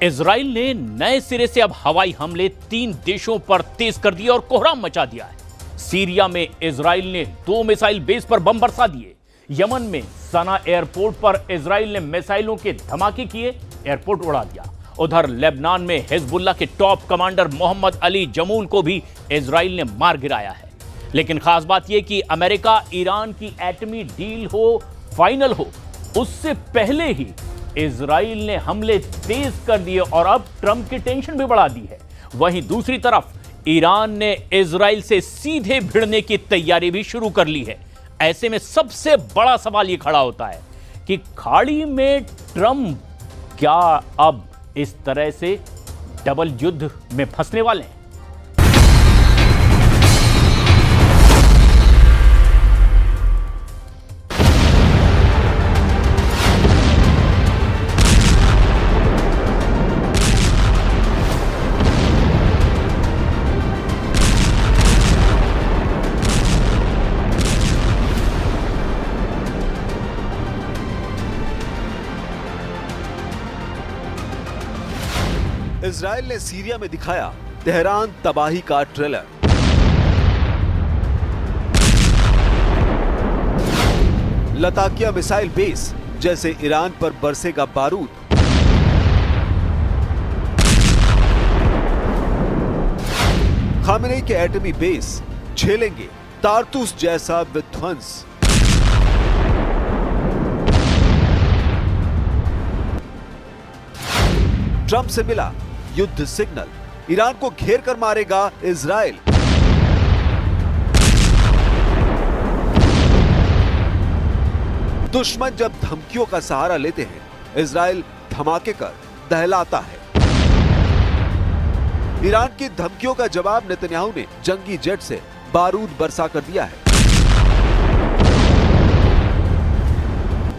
Israel ने नए सिरे से अब हवाई हमले 3 देशों पर तेज कर दिए और कोहराम मचा दिया है। सीरिया में इजराइल ने 2 मिसाइल बेस पर बम बरसा दिए। यमन में सना एयरपोर्ट पर इजराइल ने मिसाइलों के धमाके किए, एयरपोर्ट उड़ा दिया। उधर लेबनान में हिजबुल्लाह के टॉप कमांडर मोहम्मद अली जमूल को भी इजराइल ने मार गिराया है। लेकिन खास बात यह कि अमेरिका ईरान की एटमी डील हो, फाइनल हो, उससे पहले ही इजराइल ने हमले तेज कर दिए और अब ट्रंप की टेंशन भी बढ़ा दी है। वहीं दूसरी तरफ ईरान ने इजराइल से सीधे भिड़ने की तैयारी भी शुरू कर ली है। ऐसे में सबसे बड़ा सवाल यह खड़ा होता है कि खाड़ी में ट्रंप क्या अब इस तरह से डबल युद्ध में फंसने वाले हैं? इजराइल ने सीरिया में दिखाया तेहरान तबाही का ट्रेलर। लताकिया मिसाइल बेस जैसे ईरान पर बरसेगा बारूद। खामेनेई के एटमी बेस झेलेंगे तारतूस जैसा विध्वंस। ट्रंप से मिला युद्ध सिग्नल, ईरान को घेर कर मारेगा इजराइल। दुश्मन जब धमकियों का सहारा लेते हैं, इजराइल धमाके कर दहलाता है। ईरान की धमकियों का जवाब नेतन्याहू ने जंगी जेट से बारूद बरसा कर दिया है।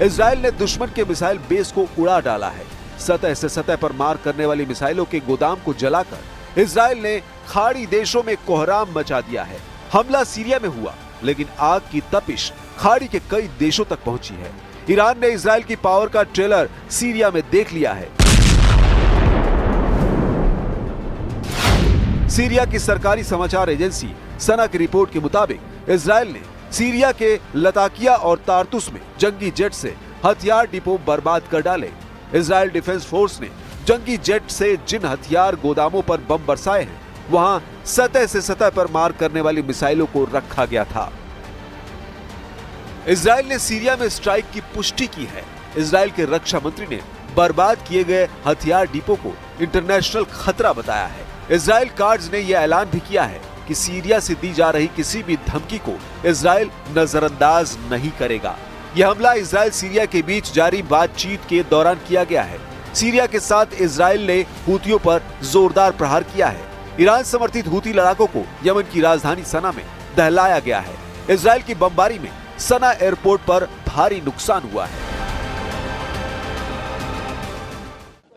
इजराइल ने दुश्मन के मिसाइल बेस को उड़ा डाला है। सतह से सतह पर मार करने वाली मिसाइलों के गोदाम को जलाकर इजराइल ने खाड़ी देशों में कोहराम मचा दिया है। हमला सीरिया में हुआ, लेकिन आग की तपिश खाड़ी के कई देशों तक पहुंची है। ईरान ने इजराइल की पावर का ट्रेलर सीरिया में देख लिया है। सीरिया की सरकारी समाचार एजेंसी सना की रिपोर्ट के मुताबिक इजराइल ने सीरिया के लताकिया और तारतुस में जंगी जेट से हथियार डिपो बर्बाद कर डाले। इजराइल डिफेंस फोर्स ने जंगी जेट से जिन हथियार गोदामों पर बम बरसाए हैं, वहां सतह से सतह पर मार करने वाली मिसाइलों को रखा गया था। इजराइल ने सीरिया में स्ट्राइक की पुष्टि की है। इजराइल के रक्षा मंत्री ने बर्बाद किए गए हथियार डिपो को इंटरनेशनल खतरा बताया है। इजराइल गार्ड्स ने यह ऐलान भी किया है कि सीरिया से दी जा रही किसी भी धमकी को इजराइल नजरअंदाज नहीं करेगा। यह हमला इजराइल सीरिया के बीच जारी बातचीत के दौरान किया गया है। सीरिया के साथ इजराइल ने हूतियों पर जोरदार प्रहार किया है। ईरान समर्थित हूती लड़ाकों को यमन की राजधानी सना में दहलाया गया है। इजराइल की बमबारी में सना एयरपोर्ट पर भारी नुकसान हुआ है।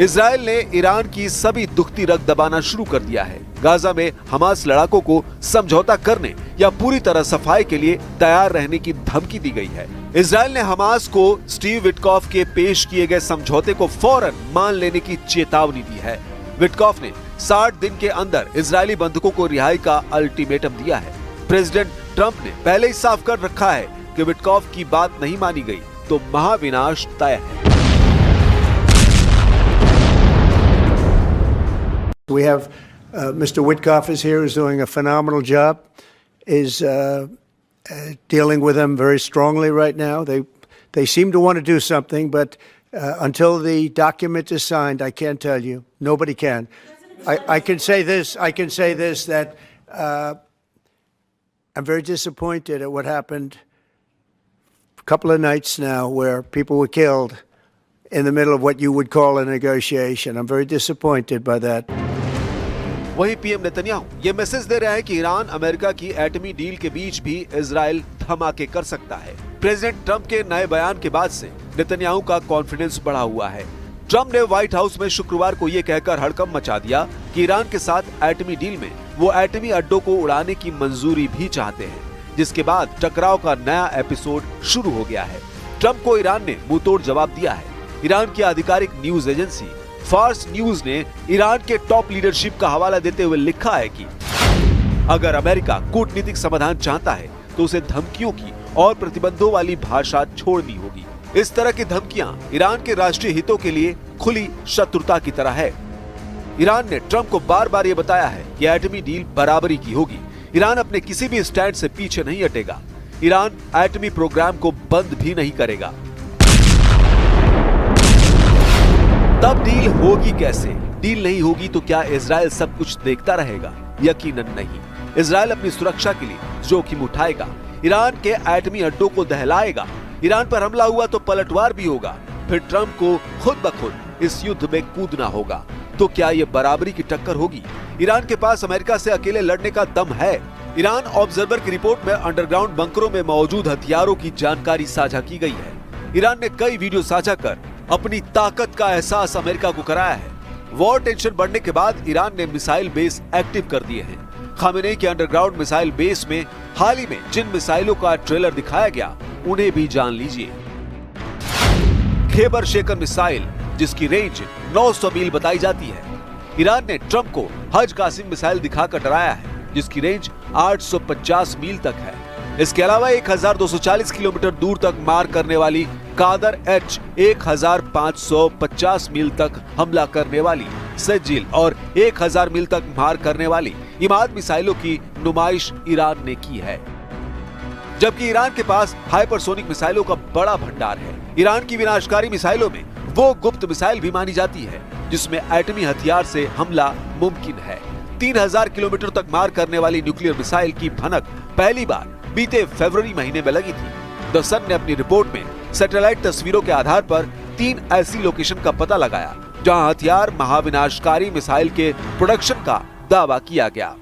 इजराइल ने ईरान की सभी दुखती रग दबाना शुरू कर दिया है। गाजा में हमास लड़ाकों को समझौता करने या पूरी तरह सफाई के लिए तैयार रहने की धमकी दी गई है। इजराइल ने हमास को स्टीव विटकॉफ के पेश किए गए समझौते को फौरन मान लेने की चेतावनी दी है। विटकॉफ ने 60 दिन के अंदर इजरायली बंधकों को रिहाई का अल्टीमेटम दिया है। प्रेसिडेंट ट्रंप ने पहले ही साफ कर रखा है कि विटकॉफ की बात नहीं मानी गई तो महाविनाश तय है। We have Mr. Witkoff is here, is doing a phenomenal job, is dealing with them very strongly right now. They seem to want to do something, but until the document is signed, I can't tell you. Nobody can. I can say this. I can say this that I'm very disappointed at what happened a couple of nights now, where people were killed in the middle of what you would call a negotiation. I'm very disappointed by that. वहीं PM Netanyahu ये message दे रहा है कि Iran America की एटमी deal के बीच भी Israel धमाके कर सकता है। प्रेसिडेंट ट्रंप के नए बयान के बाद से नेतन्याहू का कॉन्फिडेंस बढ़ा हुआ है। ट्रंप ने व्हाइट हाउस में शुक्रवार को ये कहकर हड़कंप मचा दिया कि ईरान के साथ एटमी डील में वो एटमी अड्डों को उड़ाने की मंजूरी भी चाहते हैं, जिसके बाद टकराव का नया एपिसोड शुरू हो गया है। ट्रंप को ईरान ने मुंहतोड़ जवाब दिया है। ईरान की आधिकारिक न्यूज एजेंसी फार्स न्यूज ने ईरान के टॉप लीडरशिप का हवाला देते हुए लिखा है कि अगर अमेरिका कूटनीतिक समाधान चाहता है तो उसे धमकियों की और प्रतिबंधों वाली भाषा छोड़नी होगी। इस तरह की धमकियां ईरान के राष्ट्रीय हितों के लिए खुली शत्रुता की तरह है। ईरान ने ट्रंप को बार बार ये बताया है कि एटमी डील बराबरी की होगी। ईरान अपने किसी भी स्टैंड से पीछे नहीं हटेगा। ईरान एटमी प्रोग्राम को बंद भी नहीं करेगा। तब डील होगी कैसे? डील नहीं होगी तो क्या इजराइल सब कुछ देखता रहेगा? यकीनन नहीं। इजराइल अपनी सुरक्षा के लिए जोखिम उठाएगा, ईरान के एटमी अड्डों को दहलाएगा। ईरान पर हमला हुआ तो पलटवार भी होगा, फिर ट्रंप को खुद ब खुद इस युद्ध में कूदना होगा। तो क्या ये बराबरी की टक्कर होगी? ईरान के पास अमेरिका से अकेले लड़ने का दम है। ईरान ऑब्जर्वर की रिपोर्ट में अंडरग्राउंड बंकरों में मौजूद हथियारों की जानकारी साझा की गई है। ईरान ने कई वीडियो साझा कर अपनी ताकत का एहसास अमेरिका को कराया है। वॉर टेंशन बढ़ने के बाद ईरान ने मिसाइल बेस एक्टिव कर दिए हैं। खामेनेई के अंडरग्राउंड मिसाइल बेस में हाल ही में जिन मिसाइलों का ट्रेलर दिखाया गया उन्हें भी जान लीजिए। खैबर शेकर मिसाइल, जिसकी रेंज 900 मील बताई जाती है। ईरान ने ट्रंप को हज कासिम मिसाइल दिखाकर डराया है, जिसकी रेंज 850 मील तक है। इसके अलावा 1240 किलोमीटर दूर तक मार करने वाली कादर एच 1550 मील तक हमला करने वाली सज्जिल और 1000 मील तक मार करने वाली इमाद मिसाइलों की नुमाइश ईरान ने की है। जबकि ईरान के पास हाइपरसोनिक मिसाइलों का बड़ा भंडार है। ईरान की विनाशकारी मिसाइलों में वो गुप्त मिसाइल भी मानी जाती है जिसमें एटमी हथियार से हमला मुमकिन है। 3000 किलोमीटर तक मार करने वाली न्यूक्लियर मिसाइल की भनक पहली बार बीते फरवरी महीने में लगी थी। द सन ने अपनी रिपोर्ट में सैटेलाइट तस्वीरों के आधार पर 3 ऐसी लोकेशन का पता लगाया जहां हथियार महाविनाशकारी मिसाइल के प्रोडक्शन का दावा किया गया।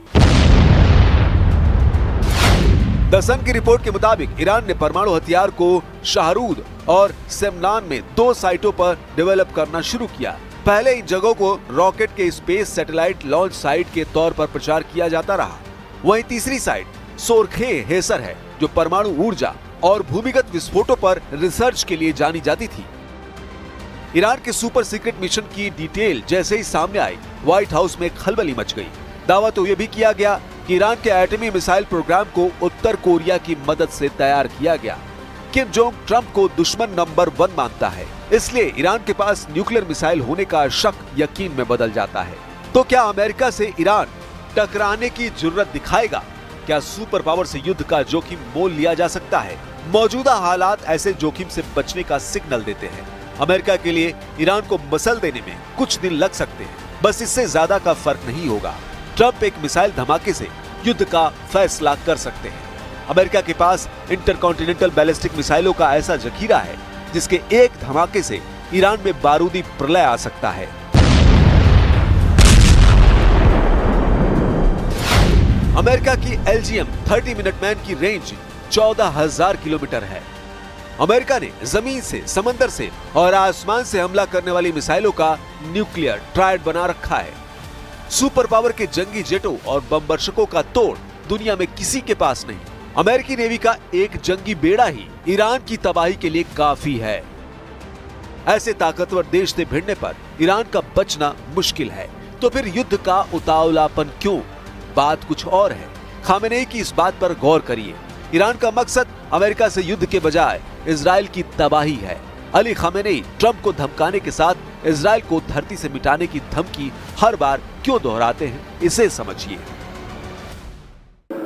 द सन की रिपोर्ट के मुताबिक ईरान ने परमाणु हथियार को शाहरूद और सेमनान में 2 साइटों पर डेवलप करना शुरू किया। पहले इन जगहों को रॉकेट के स्पेस सैटेलाइट लॉन्च साइट के तौर पर प्रचार किया जाता रहा। वहीं तीसरी साइट सोरखे हेसर है, जो परमाणु ऊर्जा और भूमिगत विस्फोटों पर रिसर्च के लिए जानी जाती थी। ईरान के सुपर सीक्रेट मिशन की डिटेल जैसे ही सामने आई, व्हाइट हाउस में खलबली मच गई। दावा तो यह भी किया गया कि ईरान के एटमी मिसाइल प्रोग्राम को उत्तर कोरिया की मदद से तैयार किया गया। किम जोंग ट्रंप को दुश्मन नंबर 1 मानता है, इसलिए ईरान के पास न्यूक्लियर मिसाइल होने का शक यकीन में बदल जाता है। तो क्या अमेरिका से ईरान टकराने की जुर्रत दिखाएगा? क्या सुपर पावर से युद्ध का जोखिम मोल लिया जा सकता है? मौजूदा हालात ऐसे जोखिम से बचने का सिग्नल देते हैं। अमेरिका के लिए ईरान को मसल देने में कुछ दिन लग सकते हैं, बस इससे ज्यादा का फर्क नहीं होगा। ट्रंप एक मिसाइल धमाके से युद्ध का फैसला कर सकते हैं। अमेरिका के पास इंटरकॉन्टिनेंटल बैलिस्टिक मिसाइलों का ऐसा जखीरा है जिसके एक धमाके से ईरान में बारूदी प्रलय आ सकता है। अमेरिका की LGM 30 मिनटमैन की रेंज 14,000 किलोमीटर है। अमेरिका ने जमीन से, समंदर से और आसमान से हमला करने वाली मिसाइलों का न्यूक्लियर ट्रायड बना रखा है। सुपर पावर के जंगी जेटों और बमवर्षकों का तोड़ दुनिया में किसी के पास नहीं। अमेरिकी नेवी का एक जंगी बेड़ा ही ईरान की तबाही के लिए काफी है। ऐसे ताकतवर देश से भिड़ने पर ईरान का बचना मुश्किल है। तो फिर युद्ध का उतावलापन क्यों? बात कुछ और है। खामेनेई की इस बात पर गौर करिए। ईरान का मकसद अमेरिका से युद्ध के बजाय इजराइल की तबाही है। अली खामेनेई ट्रंप को धमकाने के साथ इजराइल को धरती से मिटाने की धमकी हर बार क्यों दोहराते हैं, इसे समझिए।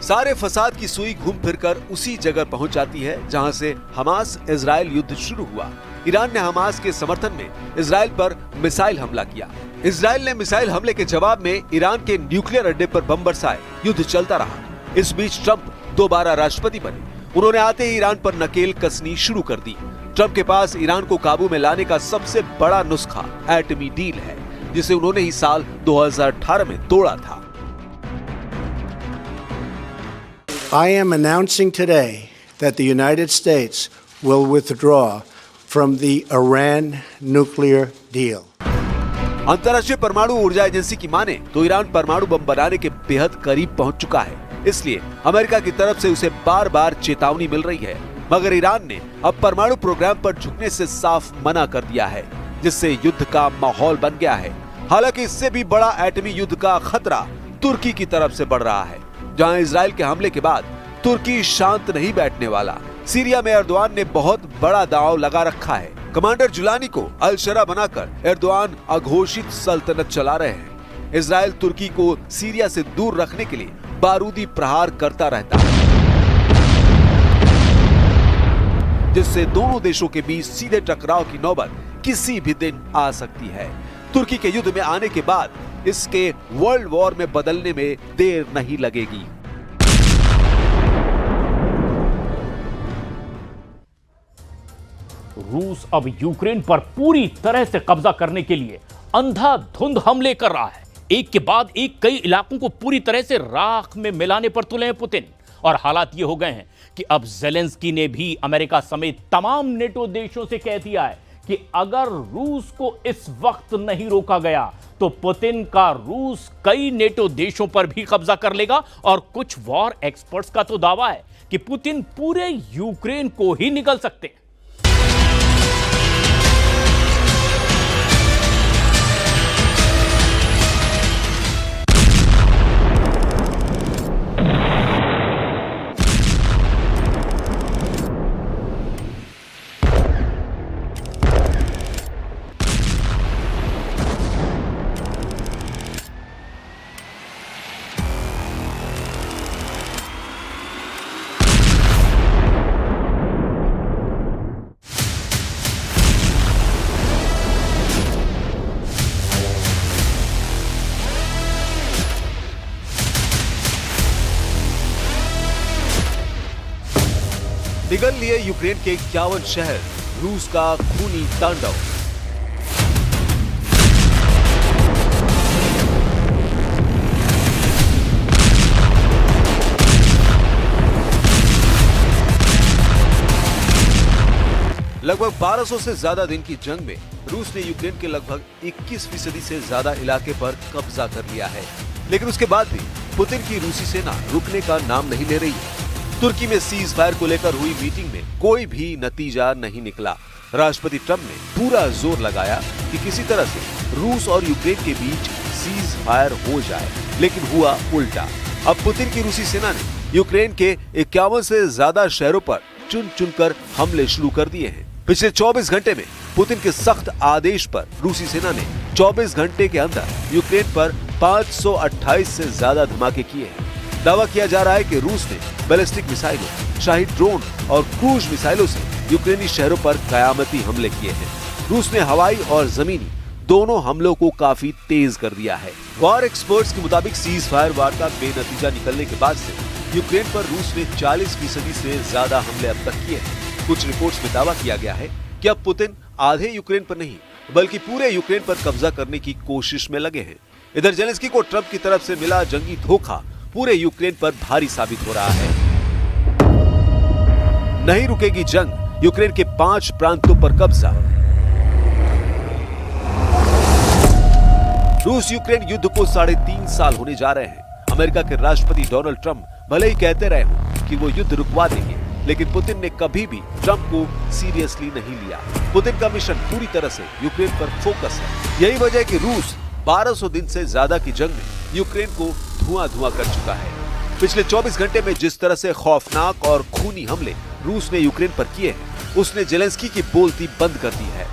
सारे फसाद की सुई घूम फिरकर उसी जगह पहुंच जाती है जहां से हमास इजराइल युद्ध शुरू हुआ। ईरान ने हमास के समर्थन में इजराइल पर मिसाइल हमला किया। इजराइल ने मिसाइल हमले के जवाब में ईरान के न्यूक्लियर अड्डे पर बम बरसाए। युद्ध चलता रहा। इस बीच ट्रंप दोबारा राष्ट्रपति बने। उन्होंने आते ही ईरान पर नकेल कसनी शुरू कर दी। ट्रंप के पास ईरान को काबू में लाने का सबसे बड़ा नुस्खा एटमी डील है, जिसे उन्होंने ही साल 2018 में तोड़ा था। I am announcing today that the United States will withdraw from the Iran nuclear deal. अंतर्राष्ट्रीय परमाणु ऊर्जा एजेंसी की माने तो ईरान परमाणु बम बनाने के बेहद करीब पहुंच चुका है। इसलिए अमेरिका की तरफ से उसे बार बार चेतावनी मिल रही है, मगर ईरान ने अब परमाणु प्रोग्राम पर झुकने से साफ मना कर दिया है, जिससे युद्ध का माहौल बन गया है। हालांकि इससे भी बड़ा एटमी युद्ध का खतरा तुर्की की तरफ से बढ़ रहा है, जहां इजराइल के हमले के बाद तुर्की शांत नहीं बैठने वाला। सीरिया में एर्दोआन ने बहुत बड़ा दांव लगा रखा है। कमांडर जुलानी को अल-शरा बनाकर एर्दोआन अघोषित सल्तनत चला रहे हैं। इजराइल तुर्की को सीरिया से दूर रखने के लिए बारूदी प्रहार करता रहता है, जिससे दोनों देशों के बीच सीधे टकराव की नौबत किसी भी दिन आ सकती है। तुर्की के युद्ध में आने के बाद इसके वर्ल्ड वॉर में बदलने में देर नहीं लगेगी। रूस अब यूक्रेन पर पूरी तरह से कब्जा करने के लिए अंधाधुंध हमले कर रहा है। एक के बाद एक कई इलाकों को पूरी तरह से राख में मिलाने पर तुले हैं पुतिन। और हालात ये हो गए हैं कि अब ज़ेलेंस्की ने भी अमेरिका समेत तमाम नेटो देशों से कह दिया है कि अगर रूस को इस वक्त नहीं रोका गया तो पुतिन का रूस कई नेटो देशों पर भी कब्जा कर लेगा। और कुछ वॉर एक्सपर्ट्स का तो दावा है कि पुतिन पूरे यूक्रेन को ही निगल सकते हैं। निगल लिए यूक्रेन के 51 शहर, रूस का खूनी तांडव। लगभग 1200 से ज्यादा दिन की जंग में रूस ने यूक्रेन के लगभग 21% से ज्यादा इलाके पर कब्जा कर लिया है। लेकिन उसके बाद भी पुतिन की रूसी सेना रुकने का नाम नहीं ले रही है। तुर्की में सीज फायर को लेकर हुई मीटिंग में कोई भी नतीजा नहीं निकला। राष्ट्रपति ट्रंप ने पूरा जोर लगाया कि किसी तरह से रूस और यूक्रेन के बीच सीज फायर हो जाए, लेकिन हुआ उल्टा। अब पुतिन की रूसी सेना ने यूक्रेन के 51 से ज्यादा शहरों पर चुन चुनकर हमले शुरू कर दिए हैं। पिछले 24 घंटे में पुतिन के सख्त आदेश पर रूसी सेना ने 24 घंटे के अंदर यूक्रेन पर 528 से ज्यादा धमाके किए हैं। दावा किया जा रहा है कि रूस ने बैलिस्टिक मिसाइलों, शाही ड्रोन और क्रूज मिसाइलों से यूक्रेनी शहरों पर कयामती हमले किए हैं। रूस ने हवाई और जमीनी दोनों हमलों को काफी तेज कर दिया है। वॉर एक्सपर्ट्स के मुताबिक सीज फायर वार्ता बेनतीजा निकलने के बाद से यूक्रेन पर रूस ने 40% से ज्यादा हमले अब तक किए हैं। कुछ रिपोर्ट्स में दावा किया गया है कि अब पुतिन आधे यूक्रेन पर नहीं बल्कि पूरे यूक्रेन पर कब्जा करने की कोशिश में लगे हैं। इधर ज़ेलेंस्की को ट्रंप की तरफ से मिला जंगी धोखा पूरे यूक्रेन पर भारी साबित हो रहा है। नहीं रुकेगी जंग, यूक्रेन के 5 प्रांतों पर कब्जा। रूस यूक्रेन युद्ध को 3.5 साल होने जा रहे हैं। अमेरिका के राष्ट्रपति डोनाल्ड ट्रंप भले ही कहते रहे हों कि वो युद्ध रुकवा देंगे, लेकिन पुतिन ने कभी भी ट्रंप को सीरियसली नहीं लिया। पुतिन का मिशन पूरी तरह से यूक्रेन पर फोकस है। यही वजह है कि रूस 1200 दिन से ज्यादा की जंग में यूक्रेन को धुआं-धुआं कर चुका है। पिछले 24 घंटे में जिस तरह से खौफनाक और खूनी हमले रूस ने यूक्रेन पर किए हैं, उसने जेलेंस्की की बोलती बंद कर दी है।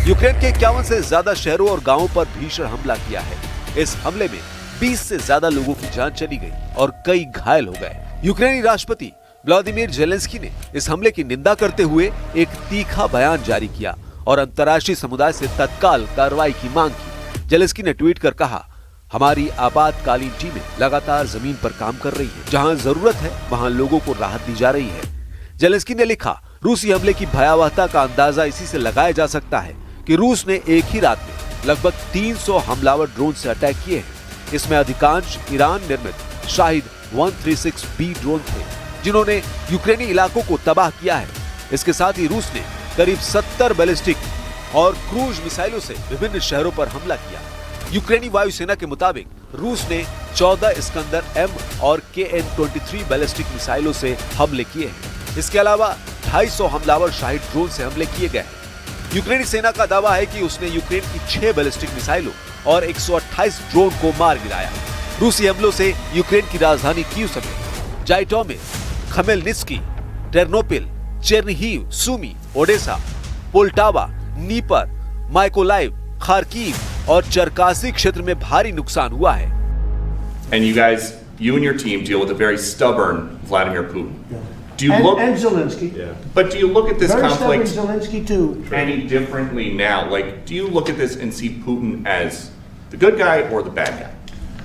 यूक्रेन के 51 से ज्यादा शहरों और गांवों पर भीषण हमला किया है। इस हमले में 20 से ज्यादा लोगों की जान चली गई और कई घायल हो गए। यूक्रेनी राष्ट्रपति व्लादिमीर जेलेंस्की ने इस हमले की निंदा करते हुए एक तीखा बयान जारी किया और अंतर्राष्ट्रीय समुदाय से तत्काल कार्रवाई की मांग की। जेलेंस्की ने ट्वीट कर कहा, हमारी आपातकालीन टीमें लगातार जमीन पर काम कर रही है, जहां जरूरत है वहां लोगों को राहत दी जा रही है। जेलेंस्की ने लिखा, रूसी हमले की भयावहता का अंदाजा इसी से लगाया जा सकता है कि रूस ने एक ही रात में लगभग 300 हमलावर ड्रोन से अटैक किए हैं। इसमें अधिकांश ईरान निर्मित शाहिद 136B ड्रोन थे, जिन्होंने यूक्रेनी इलाकों को तबाह किया है। इसके साथ ही रूस ने करीब 70 बैलिस्टिक और क्रूज मिसाइलों से विभिन्न शहरों पर हमला किया। यूक्रेनी वायुसेना के मुताबिक रूस ने 14 इस्कंदर M और KN-23 बैलिस्टिक मिसाइलों से हमले किए हैं। इसके अलावा 250 हमलावर शाहिद ड्रोन से हमले किए गए हैं। यूक्रेनी सेना का दावा है कि उसने यूक्रेन की 6 बैलिस्टिक मिसाइलों और 128 ड्रोन को मार गिराया। रूसी हमलों से यूक्रेन की राजधानी कीव समेत Zhytomyr, Khmelnytskyi, Ternopil, Chernihiv, Sumy, Odesa, Poltava, Dnipro, Mykolaiv, Kharkiv और चरकासी क्षेत्र में भारी नुकसान हुआ है। And you and your team deal with a very stubborn Vladimir Putin. Do you look and Zelensky? Yeah. But do you look at this Very conflict stubborn Zelensky too. any differently now? Like, do you look at this and see Putin as the good guy or the bad guy?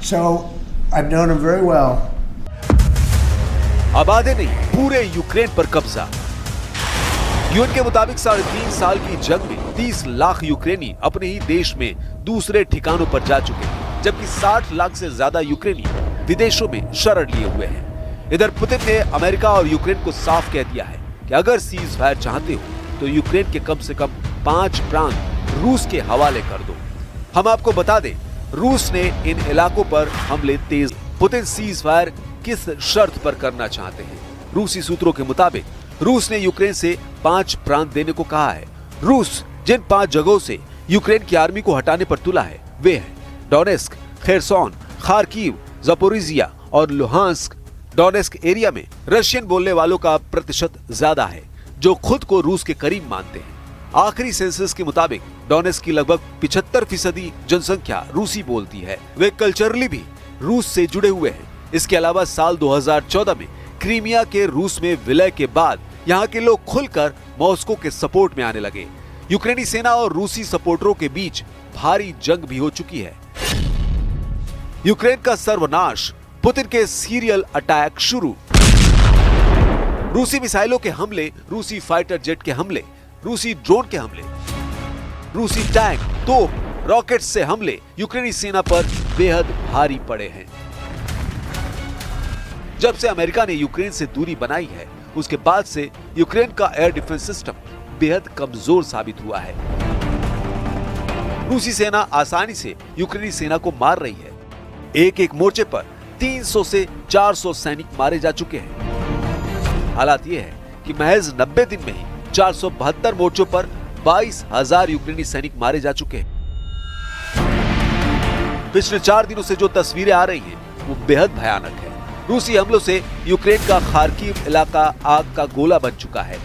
So I've known him very well. आबादी नहीं, पूरे Ukraine पर कब्जा। UN के मुताबिक 3.5 साल की जंग में 30 लाख यूक्रेनी अपने ही देश में दूसरे ठिकानों पर जा चुके हैं, जबकि 60 लाख से ज्यादा यूक्रेनी विदेशों में शरण लिए हुए हैं। इधर पुतिन ने अमेरिका और यूक्रेन को साफ कह दिया है कि अगर सीज फायर चाहते हो तो यूक्रेन के कम से कम 5 प्रांत रूस के हवाले कर दो। हम आपको बता दें, रूस ने इन इलाकों पर हमले तेज। पुतिन सीज फायर किस शर्त पर करना चाहते हैं? रूसी सूत्रों के मुताबिक रूस ने यूक्रेन से 5 प्रांत देने को कहा है। रूस जिन 5 जगहों से यूक्रेन की आर्मी को हटाने पर तुला है वे हैं डोनेस्क, खेरसोन, खार्किव, ज़पोरिजिया और लुहांस्क। डोनेस्क एरिया में रशियन बोलने वालों का प्रतिशत ज्यादा है, जो खुद को रूस के करीब मानते हैं। आखिरी सेंसस के मुताबिक डोनेस्क की लगभग 75% जनसंख्या रूसी बोलती है। वे कल्चरली भी रूस से जुड़े हुए हैं। इसके अलावा साल 2014 में क्रीमिया के रूस में विलय के बाद यहाँ के लोग खुलकर मॉस्को के सपोर्ट में आने लगे। यूक्रेनी सेना और रूसी सपोर्टरों के बीच भारी जंग भी हो चुकी है। यूक्रेन का सर्वनाश, पुतिन के सीरियल अटैक शुरू, रूसी मिसाइलों के हमले, रूसी फाइटर जेट के हमले, रूसी ड्रोन के हमले, रूसी टैंक, तोप, रॉकेट से हमले यूक्रेनी सेना पर बेहद भारी पड़े हैं। जब से अमेरिका ने यूक्रेन से दूरी बनाई है, उसके बाद से यूक्रेन का एयर डिफेंस सिस्टम बेहद कमजोर साबित हुआ है। रूसी सेना आसानी से यूक्रेनी सेना को मार रही है। एक मोर्चे पर 300 से 400 सैनिक मारे जा चुके हैं। हालात ये है कि महज 90 दिन में ही 472 मोर्चों पर 22,000 यूक्रेनी सैनिक मारे जा चुके हैं। पिछले 4 दिनों से जो तस्वीरें आ रही हैं, वो बेहद भयानक है। रूसी हमलों से यूक्रेन का खार्किव इलाका आग का गोला बन चुका है।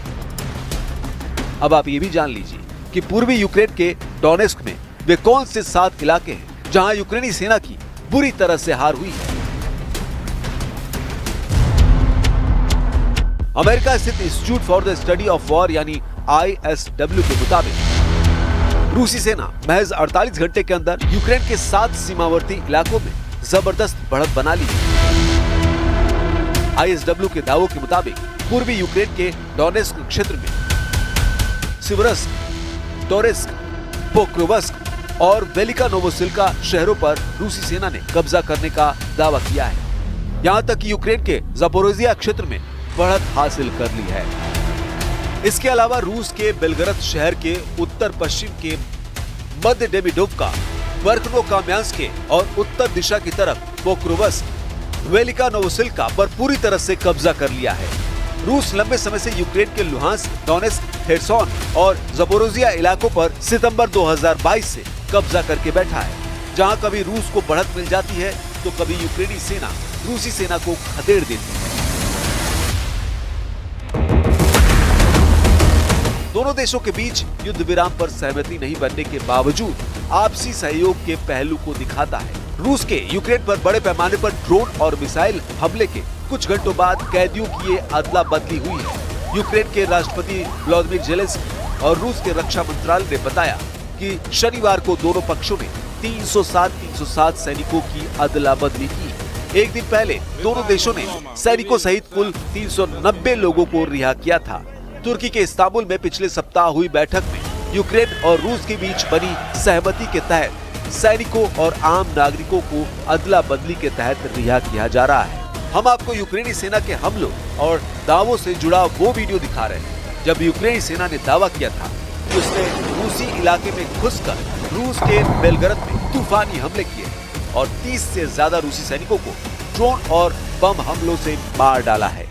अब आप ये भी जान लीजिए कि पूर्वी यूक्रेन के डोनेस्क में वे कौन से 7 इलाके हैं जहां यूक्रेनी सेना की बुरी तरह से हार हुई है। अमेरिका स्थित institute for the study of war यानी ISW के मुताबिक रूसी सेना महज 48 घंटे के अंदर यूक्रेन के 7 सीमावर्ती इलाकों में जबरदस्त बढ़त बना ली है। ISW के दावों के मुताबिक पूर्वी यूक्रेन के डोनेस्क क्षेत्र में सिवरस्क, टोरेस्क, पोक्रोवस्क और वेलिका नोवोसिल्का शहरों पर रूसी सेना ने कब्जा करने का दावा किया है। यहाँ तक कि यूक्रेन के ज़पोरिजिया क्षेत्र में बढ़त हासिल कर ली है। इसके अलावा रूस के बेलगरद शहर के उत्तर पश्चिम के मध्य डेमिडोवका, वर्खनोकाम्यांस्के और उत्तर दिशा की तरफ पोक्रोवस्क, वेलिका नोवोसिल्का पर पूरी तरह से कब्जा कर लिया है। रूस लंबे समय से यूक्रेन के लुहांस्क, डोनेस्क, खेरसोन और ज़पोरिजिया इलाकों पर सितंबर 2022 से कब्जा करके बैठा है। जहां कभी रूस को बढ़त मिल जाती है तो कभी यूक्रेनी सेना रूसी सेना को खदेड़ देती है। दोनों देशों के बीच युद्ध विराम पर सहमति नहीं बनने के बावजूद आपसी सहयोग के पहलू को दिखाता है। रूस के यूक्रेन पर बड़े पैमाने पर ड्रोन और मिसाइल हमले के कुछ घंटों बाद कैदियों की ये अदला बदली हुई है। यूक्रेन के राष्ट्रपति व्लादिमीर ज़ेलेंस्की और रूस के रक्षा मंत्रालय ने बताया कि शनिवार को दोनों पक्षों ने 307 सैनिकों की अदला बदली की। एक दिन पहले दोनों देशों ने सैनिकों सहित कुल 390 लोगों को रिहा किया था। तुर्की के इस्तांबुल में पिछले सप्ताह हुई बैठक में यूक्रेन और रूस के बीच बनी सहमति के तहत सैनिकों और आम नागरिकों को अदला बदली के तहत रिहा किया जा रहा है। हम आपको यूक्रेनी सेना के हमलों और दावों से जुड़ा वो वीडियो दिखा रहे हैं जब यूक्रेनी सेना ने दावा किया था कि उसने रूसी इलाके में घुसकर रूस के बेलगरद में तूफानी हमले किए और 30 से ज्यादा रूसी सैनिकों को ड्रोन और बम हमलों से मार डाला है।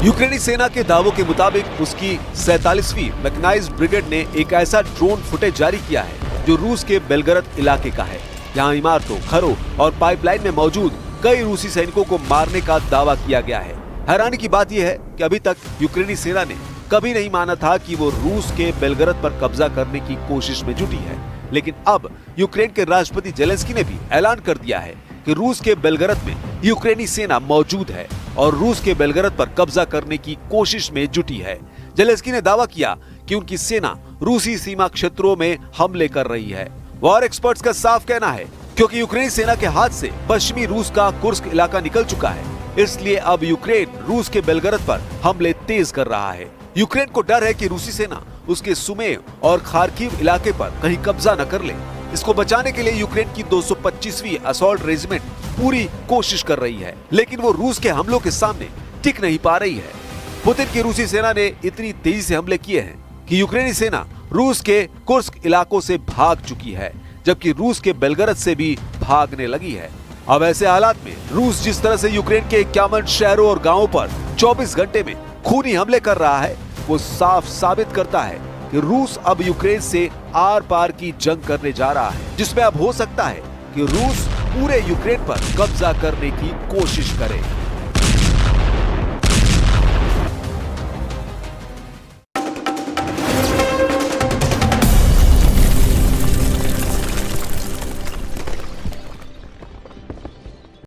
यूक्रेनी सेना के दावों के मुताबिक उसकी 47वीं मैकेनाइज्ड ब्रिगेड ने एक ऐसा ड्रोन फुटेज जारी किया है जो रूस के बेलगरद इलाके का है। यहाँ इमारतों, घरों और पाइपलाइन में मौजूद कई रूसी सैनिकों को मारने का दावा किया गया है। हैरानी की बात यह है कि अभी तक यूक्रेनी सेना ने कभी नहीं माना था कि वो रूस के बेलगरद पर कब्जा करने की कोशिश में जुटी है, लेकिन अब यूक्रेन के राष्ट्रपति ज़ेलेंस्की ने भी ऐलान कर दिया है कि रूस के बेलगरद में यूक्रेनी सेना मौजूद है और रूस के बेलगरद पर कब्जा करने की कोशिश में जुटी है। ज़ेलेंस्की ने दावा किया कि उनकी सेना रूसी सीमा क्षेत्रों में हमले कर रही है। वॉर एक्सपर्ट्स का साफ कहना है क्योंकि यूक्रेनी सेना के हाथ से पश्चिमी रूस का कुर्स्क इलाका निकल चुका है, इसलिए अब यूक्रेन रूस के बेलगरद पर हमले तेज कर रहा है। यूक्रेन को डर है कि रूसी सेना उसके सुमे और खार्किव इलाके पर कहीं कब्जा न कर ले। इसको बचाने के लिए यूक्रेन की 225वीं असॉल्ट रेजिमेंट पूरी कोशिश कर रही है, लेकिन वो रूस के हमलों के सामने टिक नहीं पा रही है। पुतिन की रूसी सेना ने इतनी तेजी से हमले किए हैं कि यूक्रेनी सेना रूस के कुर्स्क इलाकों से भाग चुकी है, जबकि रूस के बेलगरद से भी भागने लगी है। अब ऐसे हालात में रूस जिस तरह से यूक्रेन के 51 शहरों और गांवों पर 24 घंटे में खूनी हमले कर रहा है, वो साफ साबित करता है कि रूस अब यूक्रेन से आर पार की जंग करने जा रहा है, जिसमें अब हो सकता है कि रूस पूरे यूक्रेन पर कब्जा करने की कोशिश करे।